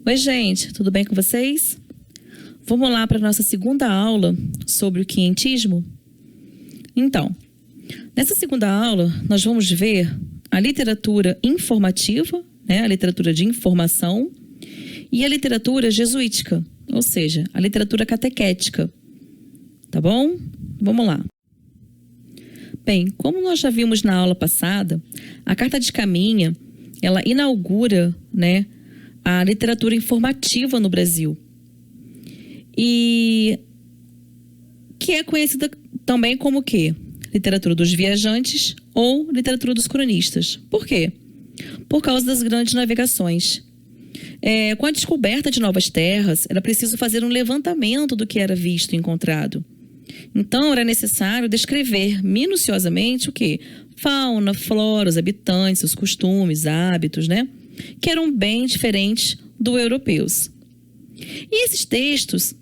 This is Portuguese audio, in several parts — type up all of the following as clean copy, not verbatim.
Oi, gente, tudo bem com vocês? Vamos lá para a nossa segunda aula sobre o quientismo? Então, nessa segunda aula, nós vamos ver a literatura informativa, a literatura de informação, e a literatura jesuítica, ou seja, a literatura catequética. Tá bom? Vamos lá. Bem, como nós já vimos na aula passada, a Carta de Caminha, ela inaugura, a literatura informativa no Brasil. E que é conhecida também como o quê? Literatura dos viajantes ou literatura dos cronistas. Por quê? Por causa das grandes navegações. Com a descoberta de novas terras, era preciso fazer um levantamento do que era visto e encontrado. Então, era necessário descrever minuciosamente o quê? Fauna, flora, os habitantes, os costumes, hábitos, que eram bem diferentes dos europeus. E esses textos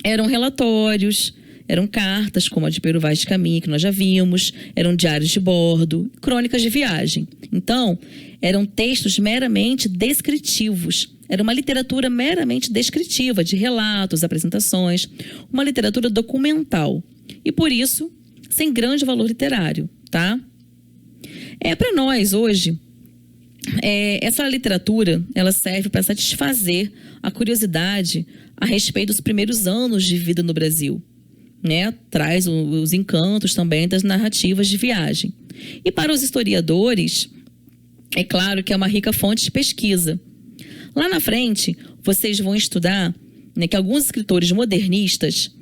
eram relatórios, eram cartas, como a de Pero Vaz de Caminha, que nós já vimos, eram diários de bordo, crônicas de viagem. Então, eram textos meramente descritivos. Era uma literatura meramente descritiva, de relatos, apresentações, uma literatura documental. E, por isso, sem grande valor literário, tá? Para nós, hoje, essa literatura, ela serve para satisfazer a curiosidade a respeito dos primeiros anos de vida no Brasil. Traz os encantos também das narrativas de viagem. E para os historiadores, é claro que é uma rica fonte de pesquisa. Lá na frente, vocês vão estudar que alguns escritores modernistas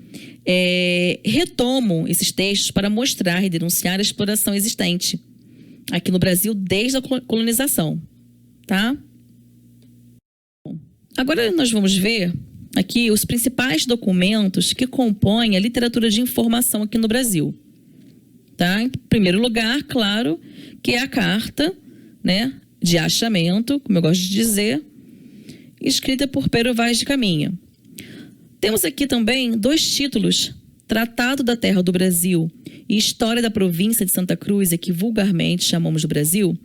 retomam esses textos para mostrar e denunciar a exploração existente aqui no Brasil desde a colonização, tá? Agora nós vamos ver aqui os principais documentos que compõem a literatura de informação aqui no Brasil, tá? Em primeiro lugar, claro, que é a carta, de achamento, como eu gosto de dizer, escrita por Pero Vaz de Caminha. Temos aqui também 2 títulos: Tratado da Terra do Brasil e História da Província de Santa Cruz, que vulgarmente chamamos do Brasil,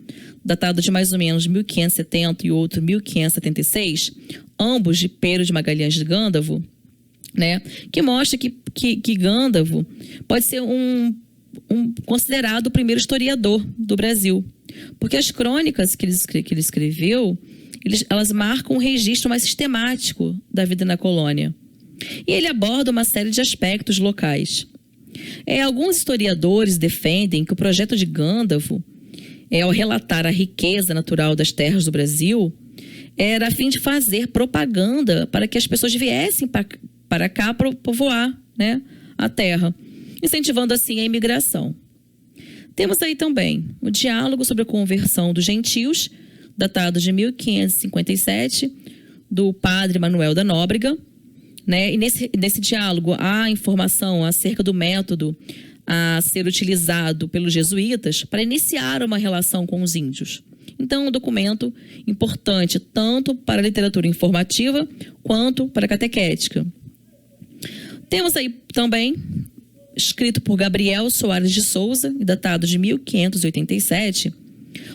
datado de mais ou menos 1570 e outro 1576, ambos de Pero de Magalhães de Gândavo, que mostra que Gândavo pode ser considerado o primeiro historiador do Brasil, porque as crônicas que ele escreveu, elas marcam um registro mais sistemático da vida na colônia. E ele aborda uma série de aspectos locais. Alguns historiadores defendem que o projeto de Gândavo, ao relatar a riqueza natural das terras do Brasil, era a fim de fazer propaganda para que as pessoas viessem para cá para povoar a terra, incentivando assim a imigração. Temos aí também o diálogo sobre a conversão dos gentios, datado de 1557, do padre Manuel da Nóbrega. E nesse diálogo há informação acerca do método a ser utilizado pelos jesuítas para iniciar uma relação com os índios. Então, um documento importante tanto para a literatura informativa quanto para a catequética. Temos aí também, escrito por Gabriel Soares de Souza e datado de 1587,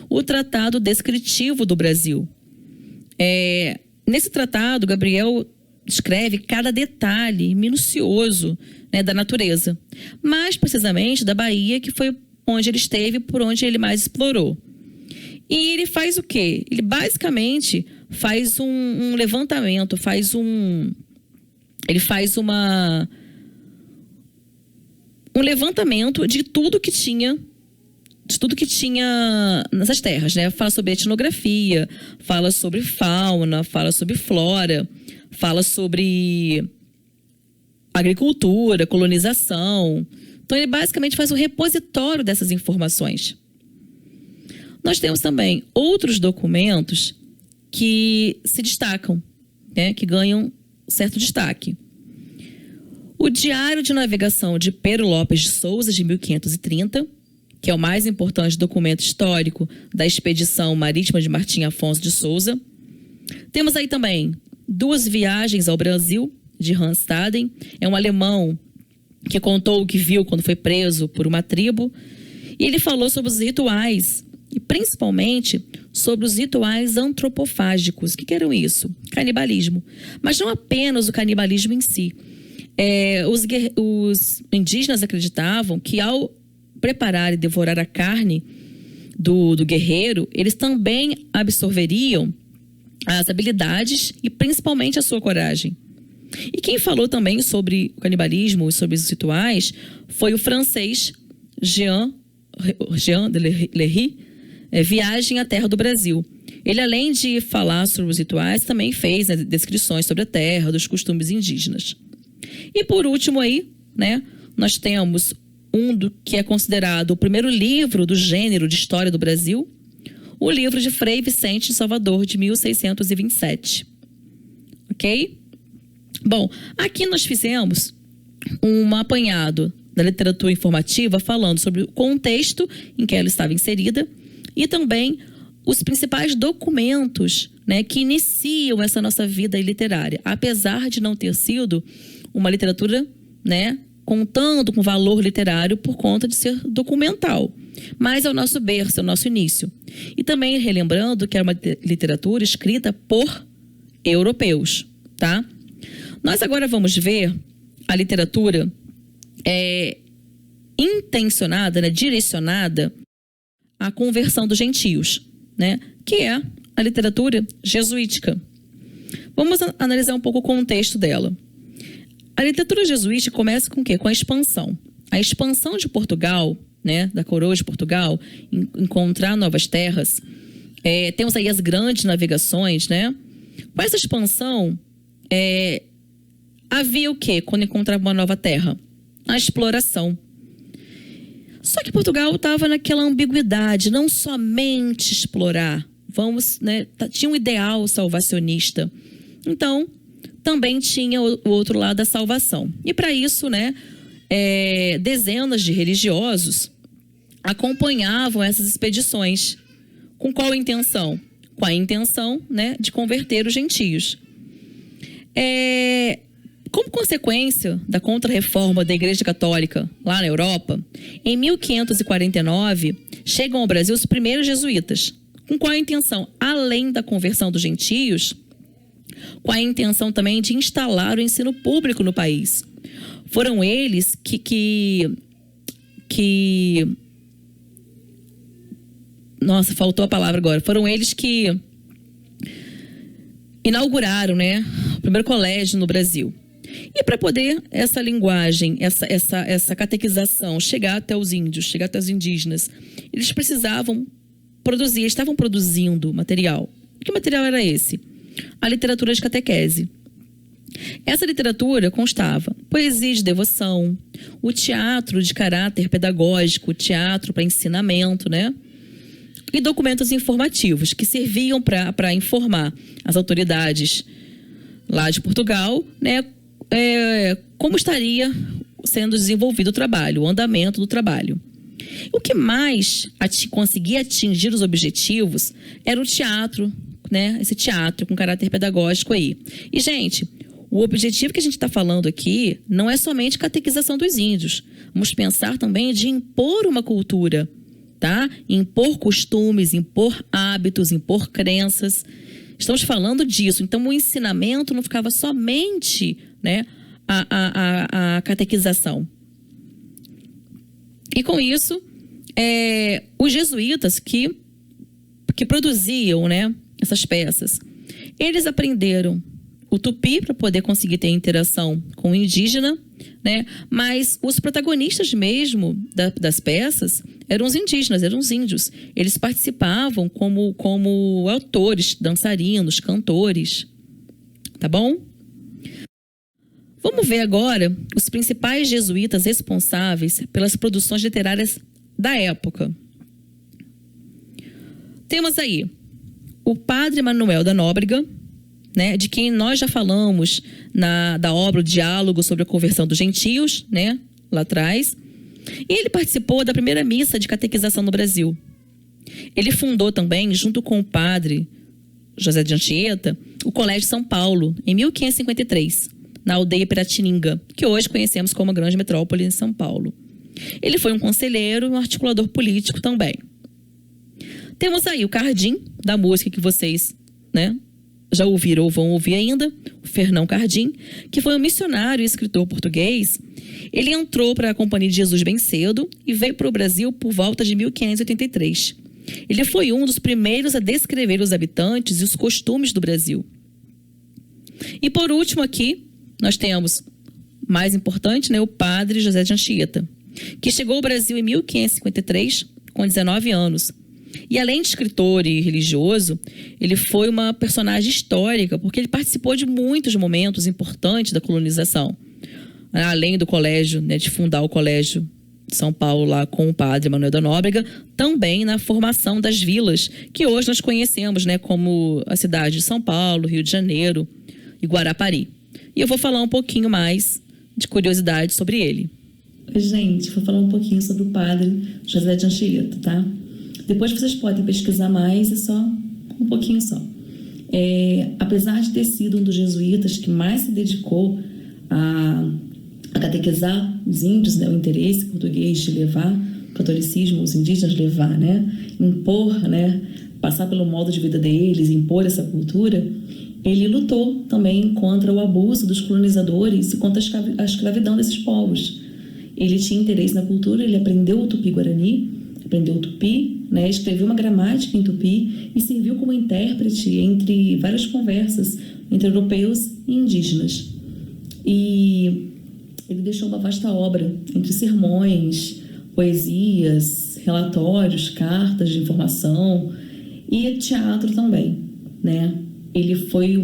o Tratado Descritivo do Brasil. Nesse tratado, Gabriel descreve cada detalhe minucioso da natureza, mais precisamente da Bahia, que foi onde ele esteve, por onde ele mais explorou. E ele faz o quê? Ele basicamente faz um levantamento, ele faz um levantamento de tudo que tinha nessas terras, Fala sobre etnografia, fala sobre fauna, fala sobre flora, fala sobre agricultura, colonização. Então, ele basicamente faz um repositório dessas informações. Nós temos também outros documentos que se destacam, que ganham certo destaque. O Diário de Navegação de Pero Lopes de Souza, de 1530, que é o mais importante documento histórico da expedição marítima de Martim Afonso de Souza. Temos aí também 2 viagens ao Brasil, de Hans Staden. É um alemão que contou o que viu quando foi preso por uma tribo. E ele falou sobre os rituais e principalmente sobre os rituais antropofágicos. O que eram isso? Canibalismo. Mas não apenas o canibalismo em si. Os indígenas acreditavam que ao preparar e devorar a carne do guerreiro, eles também absorveriam as habilidades e principalmente a sua coragem. E quem falou também sobre o canibalismo e sobre os rituais foi o francês Jean de Lery, Viagem à Terra do Brasil. Ele, além de falar sobre os rituais, também fez descrições sobre a terra, dos costumes indígenas. E por último aí, né, nós temos que é considerado o primeiro livro do gênero de história do Brasil, o livro de Frei Vicente de Salvador, de 1627. Ok? Bom, aqui nós fizemos um apanhado da literatura informativa falando sobre o contexto em que ela estava inserida e também os principais documentos, né, que iniciam essa nossa vida literária, apesar de não ter sido uma literatura, né, contando com valor literário por conta de ser documental. Mas é o nosso berço, é o nosso início. E também relembrando que é uma literatura escrita por europeus, tá? Nós agora vamos ver a literatura intencionada, né, direcionada à conversão dos gentios, né, que é a literatura jesuítica. Vamos analisar um pouco o contexto dela. A literatura jesuítica começa com o quê? Com a expansão. A expansão de Portugal, né, da coroa de Portugal, encontrar novas terras. Temos aí as grandes navegações, né? Com essa expansão, havia o quê quando encontrava uma nova terra? A exploração. Só que Portugal estava naquela ambiguidade, não somente explorar. Tinha um ideal salvacionista. Então, também tinha o outro lado da salvação. E para isso, né, dezenas de religiosos acompanhavam essas expedições. Com qual intenção? Com a intenção, né, de converter os gentios. Como consequência da Contra-Reforma da Igreja Católica lá na Europa, em 1549, chegam ao Brasil os primeiros jesuítas. Com qual intenção? Além da conversão dos gentios, com a intenção também de instalar o ensino público no país. Foram eles Nossa, faltou a palavra agora. Foram eles que inauguraram, né, o primeiro colégio no Brasil. E para poder essa linguagem, essa catequização chegar até os índios, chegar até os indígenas, eles precisavam produzir, estavam produzindo material. Que material era esse? A literatura de catequese. Essa literatura constava poesia de devoção, o teatro de caráter pedagógico, o teatro para ensinamento, né? E documentos informativos que serviam para informar as autoridades lá de Portugal, né? Como estaria sendo desenvolvido o trabalho, o andamento do trabalho. O que mais conseguia atingir os objetivos era o teatro, né? Esse teatro com caráter pedagógico aí. E, gente, o objetivo que a gente está falando aqui não é somente catequização dos índios. Vamos pensar também de impor uma cultura, tá? Impor costumes, impor hábitos, impor crenças. Estamos falando disso. Então, o ensinamento não ficava somente, né, a catequização. E com isso, os jesuítas que produziam, né, essas peças, eles aprenderam o tupi para poder conseguir ter interação com o indígena, né? Mas os protagonistas mesmo das peças eram os indígenas, eram os índios. Eles participavam como autores, dançarinos, cantores. Tá bom? Vamos ver agora os principais jesuítas responsáveis pelas produções literárias da época. Temos aí o padre Manuel da Nóbrega, né, de quem nós já falamos da obra O Diálogo sobre a Conversão dos Gentios, né, lá atrás. E ele participou da primeira missa de catequização no Brasil. Ele fundou também, junto com o padre José de Anchieta, o Colégio São Paulo, em 1553, na aldeia Piratininga, que hoje conhecemos como a grande metrópole em São Paulo. Ele foi um conselheiro e um articulador político também. Temos aí o Cardim, da música que vocês, né, já ouviram ou vão ouvir ainda, o Fernão Cardim, que foi um missionário e escritor português. Ele entrou para a Companhia de Jesus bem cedo e veio para o Brasil por volta de 1583. Ele foi um dos primeiros a descrever os habitantes e os costumes do Brasil. E por último aqui, nós temos, mais importante, né, o padre José de Anchieta, que chegou ao Brasil em 1553, com 19 anos. E além de escritor e religioso, ele foi uma personagem histórica, porque ele participou de muitos momentos importantes da colonização. Além do colégio, né, de fundar o Colégio de São Paulo lá com o padre Manuel da Nóbrega, também na formação das vilas, que hoje nós conhecemos, né, como a cidade de São Paulo, Rio de Janeiro e Guarapari. E eu vou falar um pouquinho mais de curiosidade sobre ele. Gente, vou falar um pouquinho sobre o padre José de Anchieta, tá? Depois vocês podem pesquisar mais, é só um pouquinho só. Apesar de ter sido um dos jesuítas que mais se dedicou a catequizar os índios, né, o interesse português de levar o catolicismo, os indígenas levar, né, impor, né, passar pelo modo de vida deles, impor essa cultura, ele lutou também contra o abuso dos colonizadores e contra a escravidão desses povos. Ele tinha interesse na cultura, ele aprendeu o tupi-guarani, aprendeu o tupi, né, escreveu uma gramática em tupi e serviu como intérprete entre várias conversas entre europeus e indígenas. E ele deixou uma vasta obra entre sermões, poesias, relatórios, cartas de informação e teatro também, né? Ele foi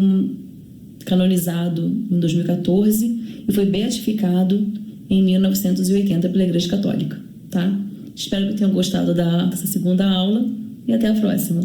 canonizado em 2014 e foi beatificado em 1980 pela Igreja Católica, tá? Espero que tenham gostado dessa segunda aula e até a próxima.